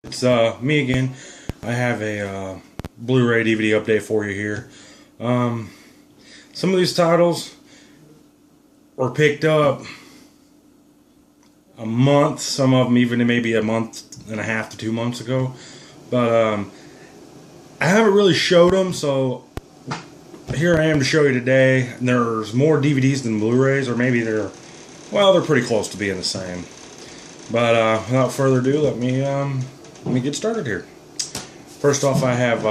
It's me again. I have a Blu-ray DVD update for you here. Some of these titles were picked up a month, some of them even maybe a month and a half to 2 months ago. But I haven't really showed them, so here I am to show you today. There's more DVDs than Blu-rays, or maybe they're pretty close to being the same. But without further ado, let me get started here. First off, I have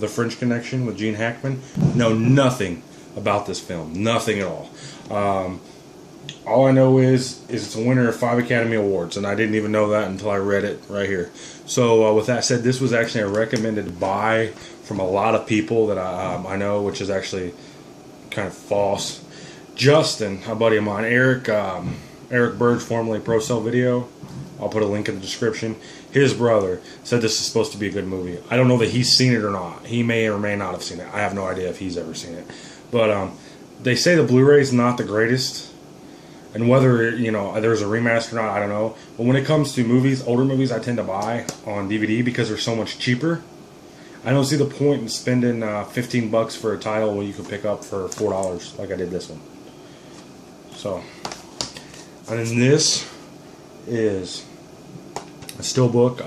The French Connection with Gene Hackman. Know nothing about this film, nothing at all. All I know is it's a winner of 5 Academy Awards, and I didn't even know that until I read it right here. So with that said, this was actually a recommended buy from a lot of people that I know, which is actually kind of false. Justin, a buddy of mine, Eric Birge Formaly Procelle video, I'll put a link in the description. His brother said this is supposed to be a good movie. I don't know that he's seen it or not. He may or may not have seen it. I have no idea if he's ever seen it. But they say the Blu-ray is not the greatest, and whether there's a remaster or not, I don't know. But when it comes to movies, older movies, I tend to buy on DVD because they're so much cheaper. I don't see the point in spending $15 for a title when you can pick up for $4 like I did this one. So, and then this is a steelbook.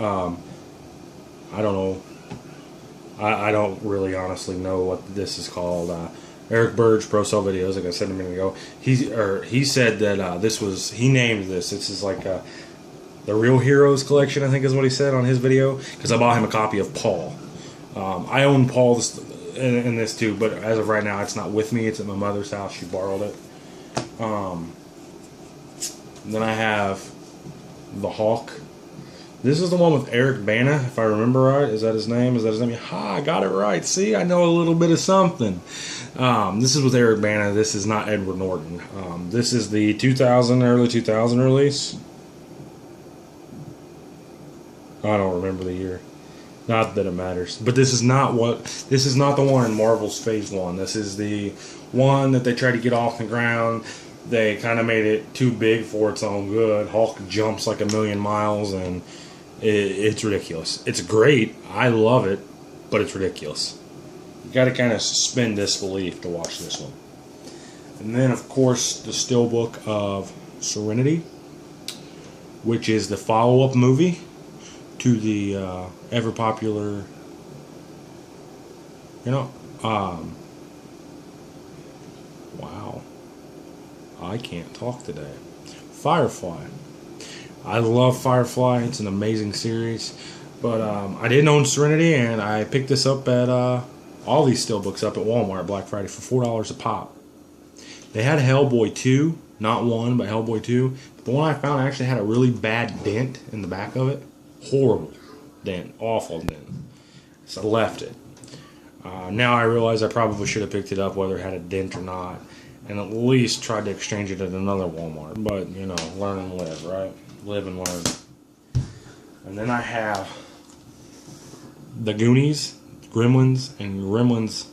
I don't know. I don't really honestly know what this is called. Eric Birge Procelle videos, like I said a minute ago. He said that he named this. This is like the Real Heroes collection, I think is what he said on his video. Because I bought him a copy of Paul. I own Paul in this too, but as of right now, it's not with me. It's at my mother's house. She borrowed it. And then I have The Hawk. This is the one with Eric Bana, if I remember right. Is that his name? Ha, I got it right. See, I know a little bit of something. This is with Eric Bana. This is not Edward Norton. This is the early 2000 release. I don't remember the year. Not that it matters. But this is not the one in Marvel's Phase 1. This is the one that they tried to get off the ground. They kind of made it too big for its own good. Hulk jumps like 1,000,000 miles, and it's ridiculous. It's great. I love it, but it's ridiculous. You got to kind of suspend disbelief to watch this one. And then, of course, the steelbook of Serenity, which is the follow-up movie to the ever popular, wow, I can't talk today. Firefly. I love Firefly. It's an amazing series. But I didn't own Serenity, and I picked this up at all these steelbooks up at Walmart Black Friday for $4 a pop. They had Hellboy 2, not 1, but Hellboy 2. But the one I found actually had a really bad dent in the back of it. Horrible dent, awful dent. So I left it. Now I realize I probably should have picked it up whether it had a dent or not, and at least tried to exchange it at another Walmart. But, learn and live, right? Live and learn. And then I have The Goonies, Gremlins, and Gremlins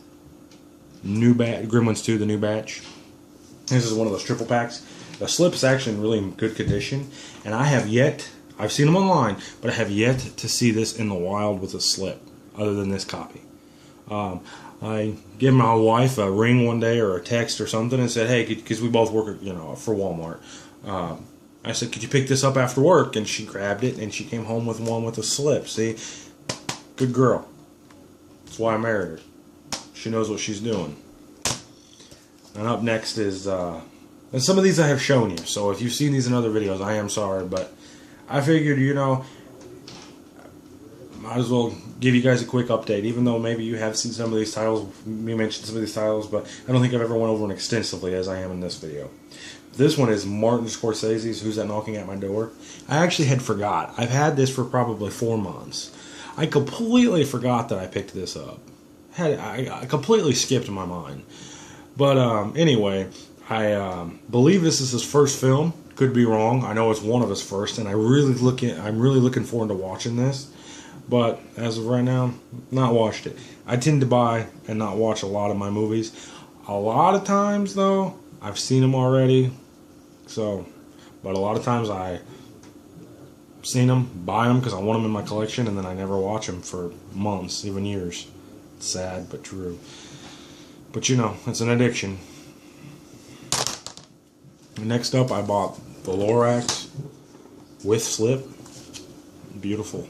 2, the new batch. This is one of those triple packs. The slip's actually in really good condition, and I've seen them online, but I have yet to see this in the wild with a slip, other than this copy. I gave my wife a ring one day or a text or something and said, hey, because we both work for Walmart. I said, could you pick this up after work? And she grabbed it, and she came home with one with a slip. See? Good girl. That's why I married her. She knows what she's doing. And up next is, and some of these I have shown you, so if you've seen these in other videos, I am sorry, but I figured, might as well give you guys a quick update, even though maybe you have seen some of these titles, we mentioned some of these titles, but I don't think I've ever went over them extensively as I am in this video. This one is Martin Scorsese's Who's That Knocking at My Door? I actually had forgot. I've had this for probably 4 months. I completely forgot that I picked this up. I completely skipped my mind. But anyway, I believe this is his first film. Could be wrong. I know it's one of his first, and I'm really looking forward to watching this. But as of right now, not watched it. I tend to buy and not watch a lot of my movies. A lot of times, though, I've seen them already. So, but a lot of times I seen them, buy them because I want them in my collection, and then I never watch them for months, even years. It's sad, but true. But you know, it's an addiction. Next up, I bought the Lorax with slip. Beautiful.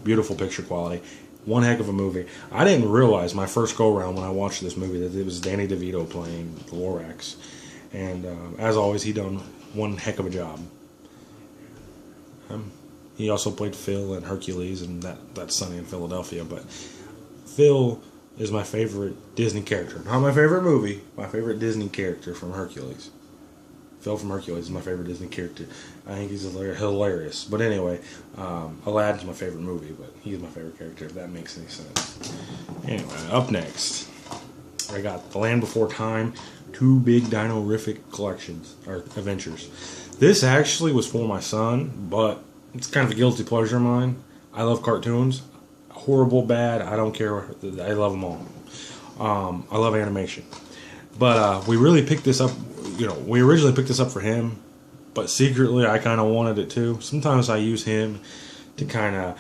Beautiful picture quality. One heck of a movie. I didn't realize my first go-around when I watched this movie that it was Danny DeVito playing the Lorax. And as always, he done one heck of a job. He also played Phil in Hercules, and that's Sunny in Philadelphia. But Phil is my favorite Disney character. Not my favorite movie, my favorite Disney character from Hercules. Phil from Hercules is my favorite Disney character. I think he's hilarious. But anyway, Aladdin's my favorite movie, but he's my favorite character, if that makes any sense. Anyway, up next, I got The Land Before Time, 2 big dino-rific collections, or adventures. This actually was for my son, but it's kind of a guilty pleasure of mine. I love cartoons. Horrible, bad, I don't care. I love them all. I love animation. But we really picked this up. You know, we originally picked this up for him, but secretly I kind of wanted it too. Sometimes I use him to kind of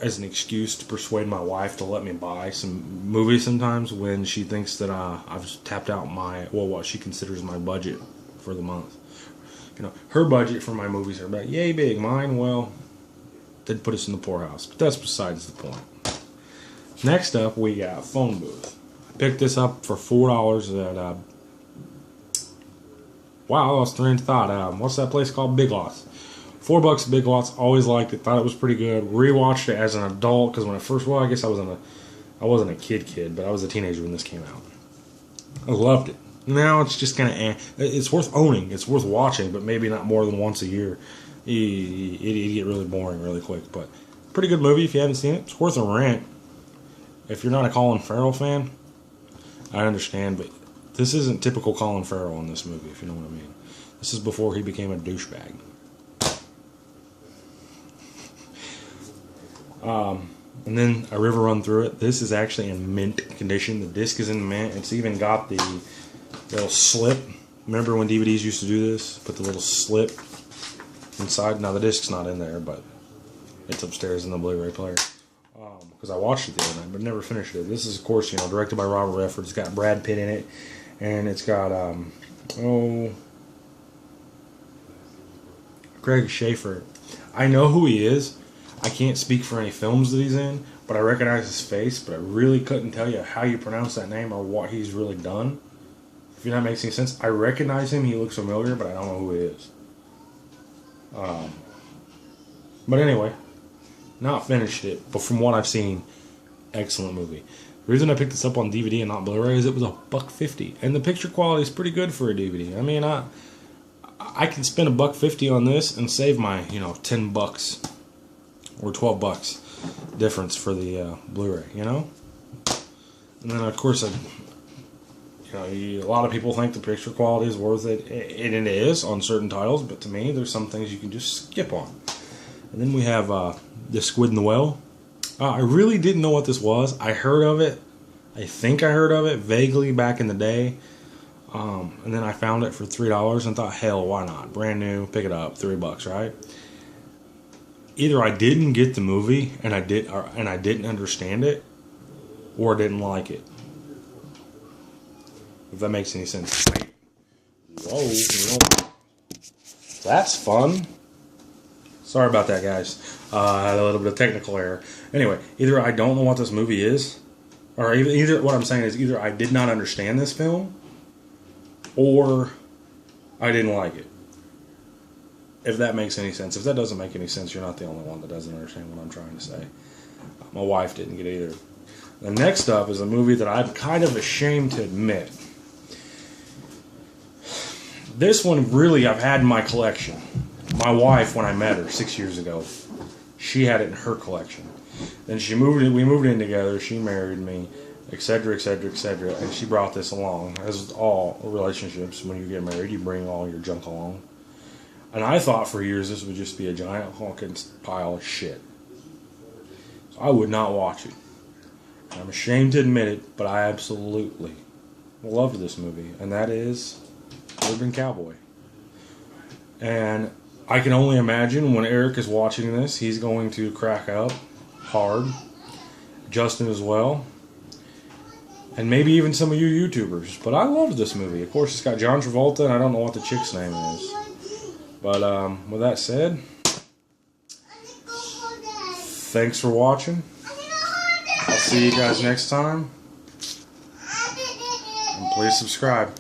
as an excuse to persuade my wife to let me buy some movies sometimes when she thinks that I've tapped out what she considers my budget for the month. You know, her budget for my movies are about yay big. Mine, well, did put us in the poorhouse, but that's besides the point. Next up, we got Phone Booth. I picked this up for $4 at wow, I lost train of thought. What's that place called? Big Lots. $4 at Big Lots. Always liked it. Thought it was pretty good. Rewatched it as an adult because when I first, well, I guess I wasn't a kid, but I was a teenager when this came out. I loved it. Now it's just kind of, it's worth owning. It's worth watching, but maybe not more than once a year. It'd get really boring really quick. But pretty good movie if you haven't seen it. It's worth a rent. If you're not a Colin Farrell fan, I understand, but this isn't typical Colin Farrell in this movie, if you know what I mean. This is before he became a douchebag. And then a river run through it. This is actually in mint condition. The disc is in mint. It's even got the little slip. Remember when DVDs used to do this? Put the little slip inside. Now the disc's not in there, but it's upstairs in the Blu-ray player. Because I watched it the other night, but never finished it. This is, of course, you know, directed by Robert Redford. It's got Brad Pitt in it. And it's got, Greg Schaefer. I know who he is. I can't speak for any films that he's in, but I recognize his face, but I really couldn't tell you how you pronounce that name or what he's really done. If that makes any sense. I recognize him. He looks familiar, but I don't know who he is. But anyway, not finished it, but from what I've seen, excellent movie. The reason I picked this up on DVD and not Blu-ray is it was $1.50, and the picture quality is pretty good for a DVD. I mean, I can spend $1.50 on this and save my, you know, $10 or $12 difference for the Blu-ray, you know. And then of course, a lot of people think the picture quality is worth it, and it is on certain titles. But to me, there's some things you can just skip on. And then we have the Squid in the Well. I really didn't know what this was. I heard of it. I think I heard of it vaguely back in the day. And then I found it for $3 and thought, hell, why not? Brand new, pick it up, $3, right? Either I didn't get the movie and I didn't understand it, or I didn't like it. If that makes any sense. Whoa, that's fun. Sorry about that, guys. I had a little bit of technical error. Anyway, either I don't know what this movie is, or either what I'm saying is either I did not understand this film, or I didn't like it. If that makes any sense. If that doesn't make any sense, you're not the only one that doesn't understand what I'm trying to say. My wife didn't get it either. The next up is a movie that I'm kind of ashamed to admit. This one really I've had in my collection. My wife, when I met her 6 years ago, she had it in her collection. Then we moved in together, she married me, etc., etc., etc., and she brought this along. As with all relationships, when you get married, you bring all your junk along. And I thought for years this would just be a giant honking pile of shit. So I would not watch it. And I'm ashamed to admit it, but I absolutely loved this movie, and that is Urban Cowboy. And I can only imagine when Eric is watching this, he's going to crack up hard. Justin as well. And maybe even some of you YouTubers. But I loved this movie. Of course, it's got John Travolta, and I don't know what the chick's name is. But with that said, thanks for watching. I'll see you guys next time. And please subscribe.